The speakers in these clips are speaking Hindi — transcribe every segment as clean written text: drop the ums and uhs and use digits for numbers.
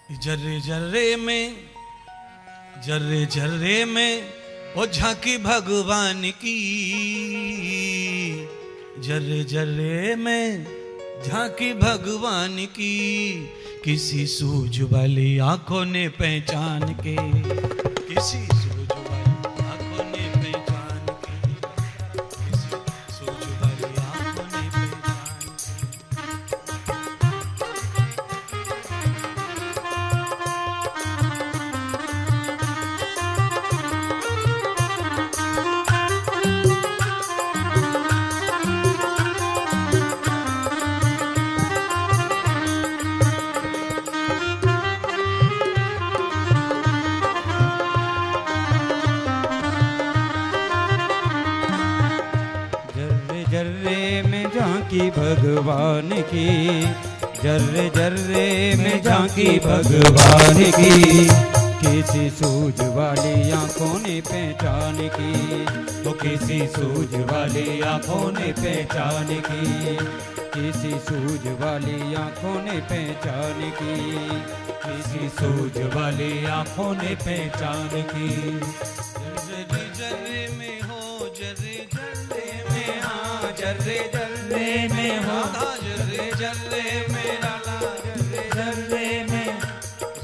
जर्रे जर्रे में, जर्रे जर्रे में वो झांकी भगवान की, जर्रे जर्रे में झांकी भगवान की, किसी सूझ वाली आंखों ने पहचान के, किसी सूझ वाली आंखों ने पहचान के, किसी सूझ वाली आंखों ने पहचान की भगवान की, जर्रे जर्रे में झांकी भगवान की, किसी सूझ वाली आंखों ने पहचान की, वो किसी सूझ वाली आंखों ने पहचान की, किसी सूझ वाली आंखों ने पहचान की, किसी सूझ वाली आंखों ने पहचान की। जर्रे जर्रे में हो, जर्रे जर्रे में हाँ, जर्रे जर्रे में हो, जर्रे जर्रे में लाला, जर्रे जर्रे में,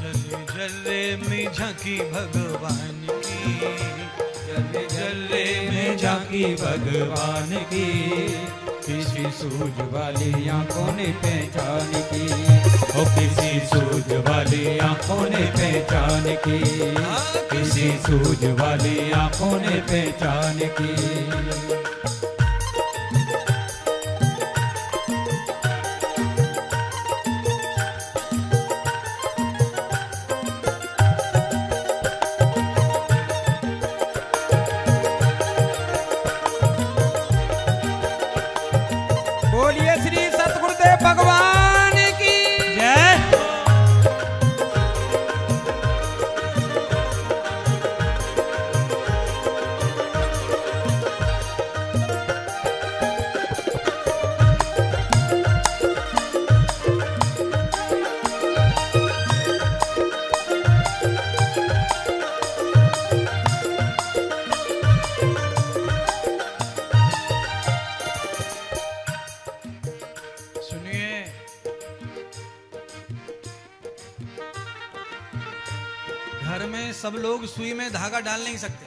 जर्रे जर्रे में झांकी भगवान की, जर्रे जर्रे में झांकी भगवान की, किसी सूझ वाली आंखों ने पहचान की, ओ किसी सूझ वाली आंखों ने पहचान की, किसी सूझ वाली आंखों ने पहचान की। बोलिए श्री सतगुरुदेव भगवान की जय। घर में सब लोग सुई में धागा डाल नहीं सकते।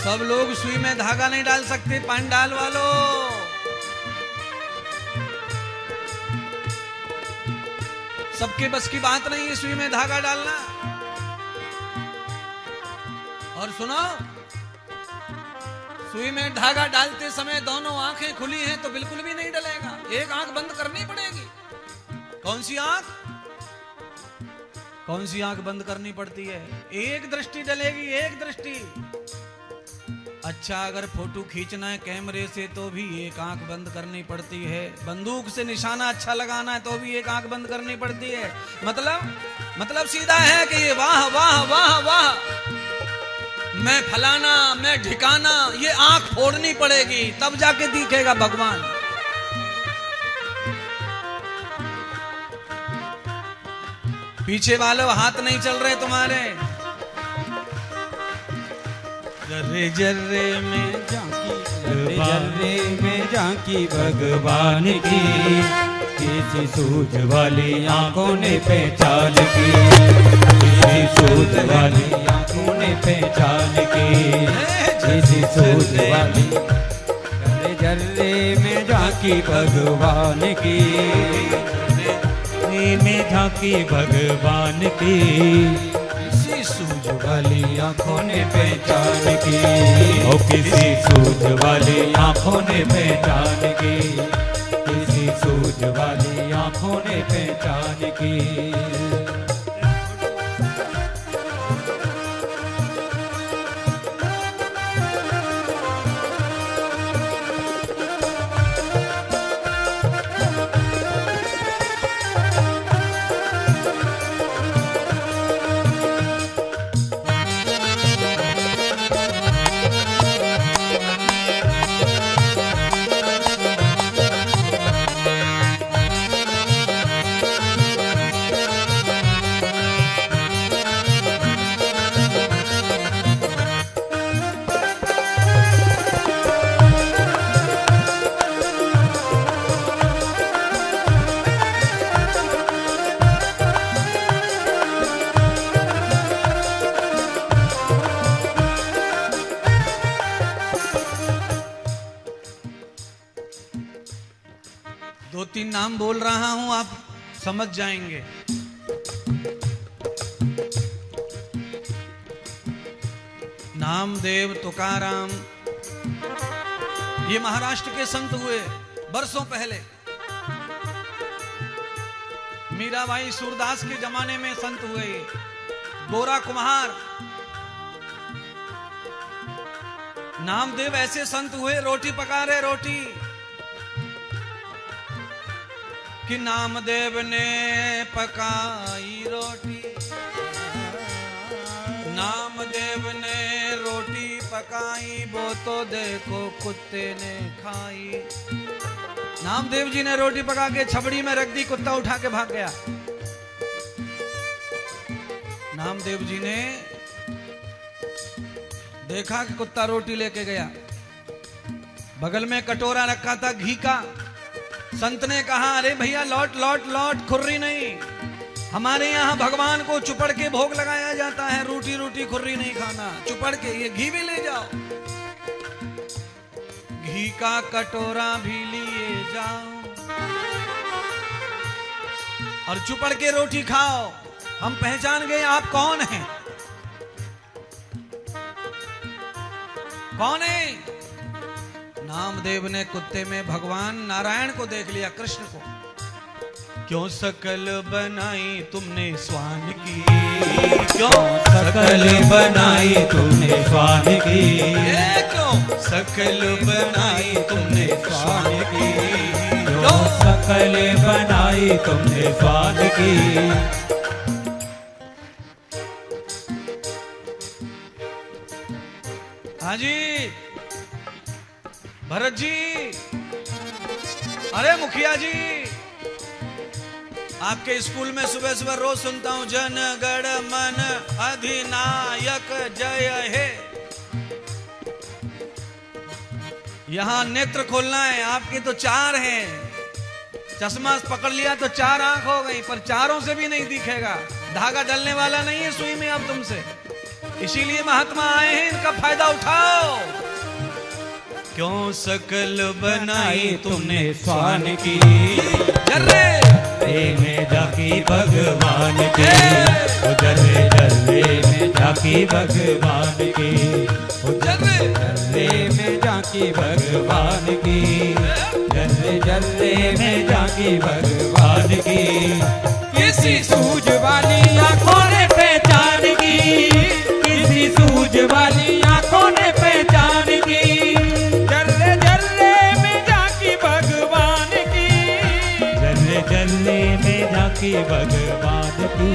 सब लोग सुई में धागा नहीं डाल सकते। पंडाल वालों, सबके बस की बात नहीं है सुई में धागा डालना। और सुनो, सुई में धागा डालते समय दोनों आंखें खुली हैं तो बिल्कुल भी नहीं डलेगा। एक आंख बंद करनी पड़ेगी। कौन सी आंख? कौन सी आंख बंद करनी पड़ती है? एक दृष्टि डलेगी, एक दृष्टि। अच्छा, अगर फोटो खींचना है कैमरे से तो भी एक आंख बंद करनी पड़ती है। बंदूक से निशाना अच्छा लगाना है तो भी एक आंख बंद करनी पड़ती है। मतलब सीधा है कि ये वाह वाह वाह वाह, मैं फलाना, मैं ढिकाना, ये आंख फोड़नी पड़ेगी तब जाके दिखेगा भगवान। पीछे वालों हाथ नहीं चल रहे तुम्हारे। जर्रे जर्रे में झांकी, जर्रे जर्रे में झांकी भगवान की, किसी सूझ वाली आंखों ने पहचान की, किसी सूझ वाली आंखों ने पहचान की, किसी सूझ वाली। जर्रे जर्रे में झांकी भगवान की, में झांकी भगवान की, किसी सूझ वाली आंखों ने पहचान की, ओ किसी सूझ वाली आंखों ने पहचान की, किसी सूझ वाली आंखों ने पहचान की। 2-3 नाम बोल रहा हूं, आप समझ जाएंगे। नामदेव, तुकाराम, ये महाराष्ट्र के संत हुए बरसों पहले। मीराबाई सूरदास के जमाने में संत हुए। गोरा कुम्हार, नामदेव ऐसे संत हुए, रोटी पका रहे रोटी कि नामदेव ने पकाई रोटी, नामदेव ने रोटी पकाई, वो तो देखो कुत्ते ने खाई। नामदेव जी ने रोटी पका के छबड़ी में रख दी, कुत्ता उठा के भाग गया। नामदेव जी ने देखा कि कुत्ता रोटी लेके गया, बगल में कटोरा रखा था घी का। संत ने कहा, अरे भैया लौट लौट लौट, खुर्री नहीं, हमारे यहाँ भगवान को चुपड़ के भोग लगाया जाता है, रोटी रोटी खुर्री नहीं खाना, चुपड़ के ये घी भी ले जाओ। घी का कटोरा भी लिए जाओ और चुपड़ के रोटी खाओ, हम पहचान गए आप कौन हैं। कौन है? नामदेव ने कुत्ते में भगवान नारायण को देख लिया, कृष्ण को। क्यों शकल बनाई तुमने स्वान की, क्यों शकल बनाई तुमने स्वान की, क्यों शकल बनाई तुमने स्वान की, क्यों शकल बनाई तुमने स्वान की। हाँ जी भरत जी, अरे मुखिया जी, आपके स्कूल में सुबह सुबह रोज सुनता हूं, जन गण मन अधिनायक जय हे। यहां नेत्र खोलना है, आपके तो 4 हैं, चश्मा पकड़ लिया तो 4 आंख हो गई, पर चारों से भी नहीं दिखेगा, धागा डलने वाला नहीं है सुई में अब तुमसे। इसीलिए महात्मा आए हैं, इनका फायदा उठाओ। क्यों शकल बनाई तुमने स्वान की, जर्रे में जाकी भगवान की, जर्रे जर्रे में जाकी भगवान की, जर्रे जर्रे में जाकी भगवान की, जर्रे जर्रे में जाकी भगवान की। किसी सूझ वाली आंखों ने पहचान की, किसी सूझ वाली आंखों ने पहचान की, जर्रे जर्रे में जाकी भगवान की, जर्रे जर्रे में जाकी भगवान की,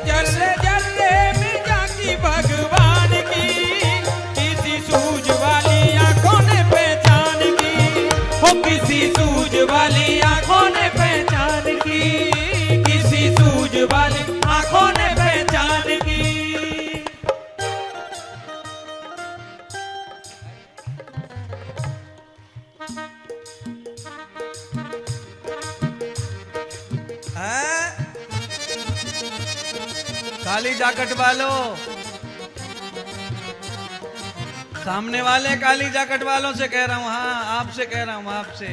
जर्रे जर्रे में जाकी भगवान की। किसी सूझ वाली आंखों ने पहचान की, हो किसी सूझ वाली आंखों ने पहचान की, किसी सूझ वाली आंखों ने पहचान की। काली जैकेट वालों, सामने वाले काली जैकेट वालों से कह रहा हूं, हाँ आपसे कह रहा हूं, आपसे।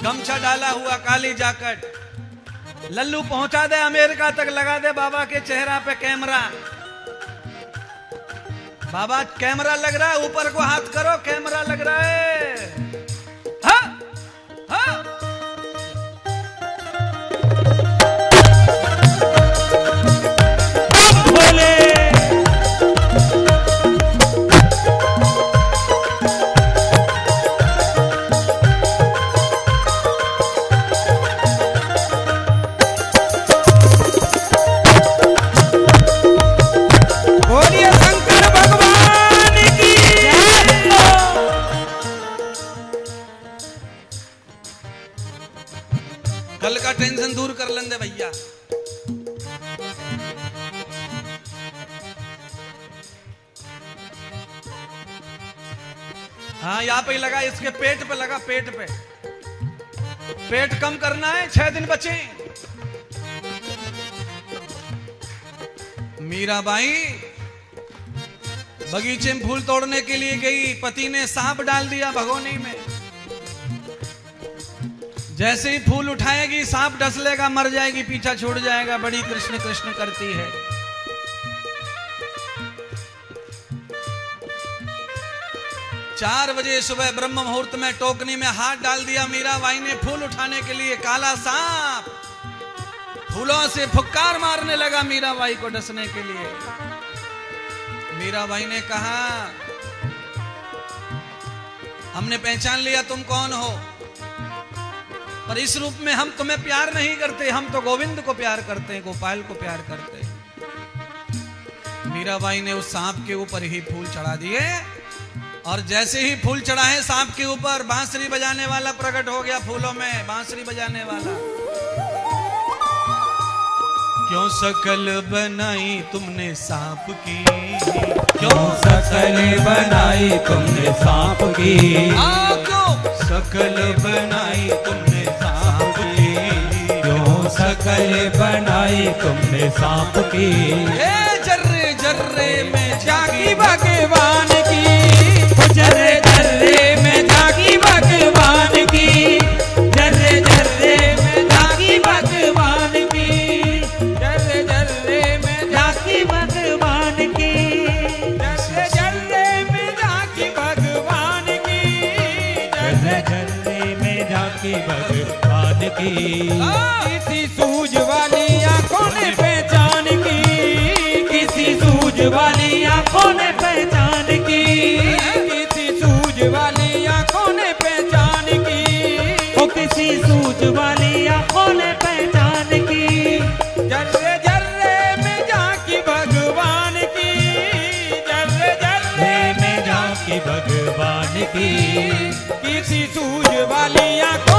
गमछा डाला हुआ काली जैकेट, लल्लू पहुंचा दे अमेरिका तक, लगा दे बाबा के चेहरा पे कैमरा। बाबा कैमरा लग रहा है, ऊपर को हाथ करो, कैमरा लग रहा है। हाँ हाँ कल का टेंशन दूर कर लेंगे भैया। हाँ यहाँ पे लगा, इसके पेट पे लगा, पेट पे। पेट कम करना है, 6 दिन बचे। मीराबाई बगीचे में फूल तोड़ने के लिए गई, पति ने सांप डाल दिया भगोनी में। जैसे ही फूल उठाएगी सांप डस लेगा, मर जाएगी, पीछा छूट जाएगा, बड़ी कृष्ण कृष्ण करती है। 4 बजे सुबह ब्रह्म मुहूर्त में टोकनी में हाथ डाल दिया मीराबाई ने फूल उठाने के लिए। काला सांप फूलों से फुक्कार मारने लगा मीराबाई को डसने के लिए। मीराबाई ने कहा, हमने पहचान लिया तुम कौन हो, पर इस रूप में हम तुम्हें प्यार नहीं करते, हम तो गोविंद को प्यार करते हैं, गोपाल को प्यार करते हैं। मीराबाई ने उस सांप के ऊपर ही फूल चढ़ा दिए, और जैसे ही फूल चढ़ाए सांप के ऊपर, बांसुरी बजाने वाला प्रकट हो गया फूलों में, बांसुरी बजाने वाला। क्यों शकल बनाई तुमने सांप की, क्यों शकल बनाई तुमने सांप की, क्यों शकल बनाई तुमने सांप की, क्यों शकल बनाई तुमने सांप की। जर्रे जर्रे में झांकी भगवान की, जर्रे जर्रे में झांकी भगवान की, जर्रे जर्रे में झांकी भगवान की, जर्रे जर्रे में झांकी भगवान की, जर्रे जर्रे में झांकी भगवान की, जर्रे जर्रे में झांकी भगवान की। किसी सूझ वाली आंखों ने पहचान की, किसी सूझ वाली आंखों ने पहचान की, किसी सूझ वाली आंखों ने पहचान की, ओ किसी सूझ वाली आंखों ने पहचान की। जर्रे जर्रे में झांकी भगवान की, जर्रे जर्रे में झांकी भगवान की, किसी सूझ वाली आंखों